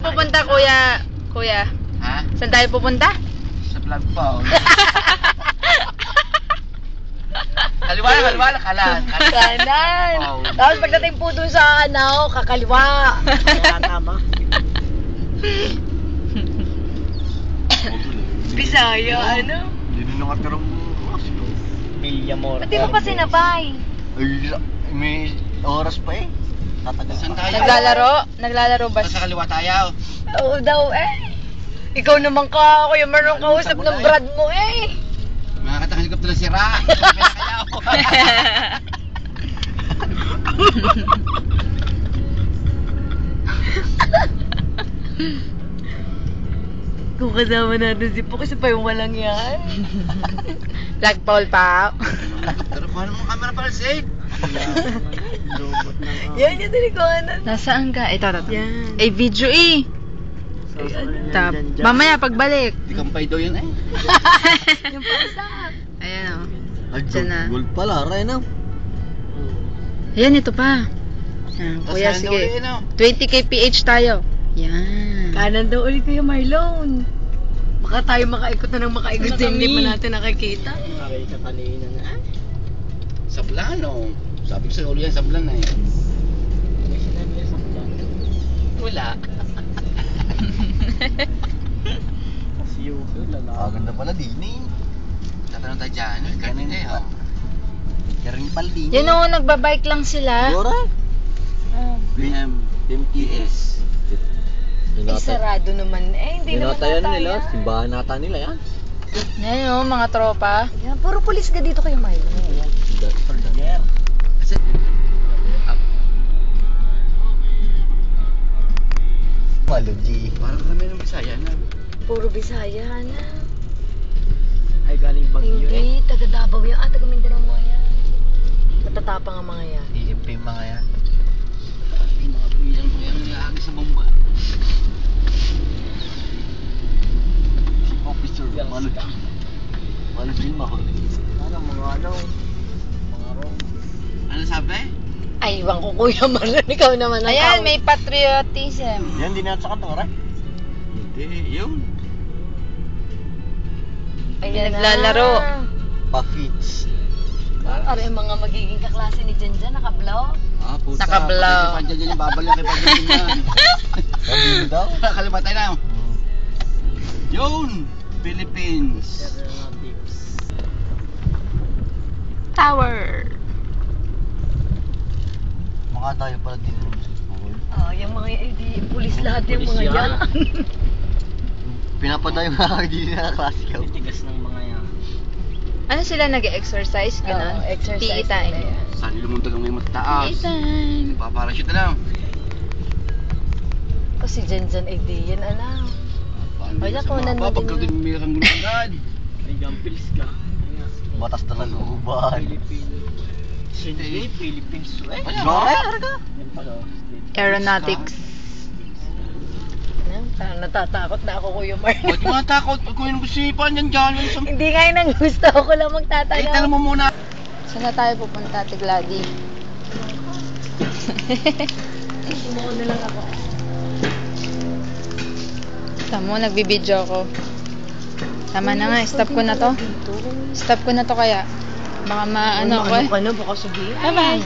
pupunta, kuya? Kuya? Ha? Saan tayo pupunta? Sa vlog pa. Kaliwa, kanan. Kanan. Oh. Tapos pagdating po dun sa kakaliwa. Kaya tama. Bisaya, ano? Hindi na nakatirang Bilyamor. Ba't di mo pa sinabay? Ay, may oras pa eh. Tatagal. Saan tayo? Naglalaro ba? Sa kaliwa tayo. Oo daw eh. Ikaw naman ka, kuya Marlon, kausap ng brad mo eh. Mga katang helicopter na sira. Pinakayaw. Kung kasama natin si Po, kasi pa yung walang yan. Lag Paul pa. Pero kuha naman camera para sa Yan yung tinikuhanan. Nasaan ka? Ito. Yan. Eh, video eh. Mamaya pagbalik. Ikampay daw yan eh. Yung pasa. Ayan o. Ay, Diyan na. gold pala, Ray na. Ayan, ito pa. Ayan, kuya, sige. 20k PH tayo. Yan. Kanan daw ulit kayo, Marlon. Baka tayo makaikot na ng makaikot din, hindi pa natin nakikita. Aray ka kanina na. Sablan o. Sabi ko sa ulo yan, sablan na eh. May sinabi niya sa plan. Wala. Si Yuko, lalaki. Ganda pala din eh. Tatanong tayo dyan. Kanin eh ha. Karin pala din. Yan o, nagbabike lang sila. Dora? BMTS. Eh, sarado naman. Eh, hindi naman nataya. Simbahan nata nila yan. Yan o, mga tropa. Yan, puro pulis ka dito kayo, Marlon. Maluji. Parang kami ng Bisaya na. Puro Bisaya na. Ay, galing Baguio eh. Hindi, taga Davao yan. Taga Mindanao mo yan. Matatapang ang mga yan. EMP mga yan. Yung mga buyang mo yan nilahagi sa bomba. Si Officer Maluji. Maluji mahuli. Mga rong. Ano sabi? Ay, iwan ko Kuya Marlon. Ikaw naman ang Ayan, may patriotism. Yan, di na sa kanto, Ray? Hindi, yun. Ayan Naglalaro. Pa-fits. Para yung mga magiging kaklase ni Janjan, naka-blow. Ah, puta. Nakablaw. Pati si Panjan yan, babalik kay Panjan yan. Sabi daw? Kalimatay na. Yun! Philippines. Tower. Mukha tayo pala din sa school. Oh, yung mga pulis lahat yung mga Pulis yan. Pinapadayo na hindi na klase ko. Tigas ng mga yan. Ano sila nag-exercise? Ganun? Oo, exercise PE time. nila yan. Saan lumunta ng ngayon mataas? PE time. Paparachute na lang. Kasi Janjan ay di yan, alam. Wala, kunan mo din Pagkatin yun. mo yung gulungan. Ay, gampils ka. Batas na sa looban. Siyempre, Philippines. Eh, yan pala. Aeronautics. Ano? Parang natatakot na ako, Kuya Marlon. Ba't yung mga takot? Kung yung si Panjan dyan, Hindi nga yun ang gusto ko lang eh, magtatanong. tanong mo muna. Saan na tayo pupunta, Tigladi? Sumuko na lang ako. Tamo, nagbibideo ako. Tama na nga, stop ko na to. Stop ko na to kaya. Baka maano ko eh. Ano ka na? Baka sabihin. Bye-bye.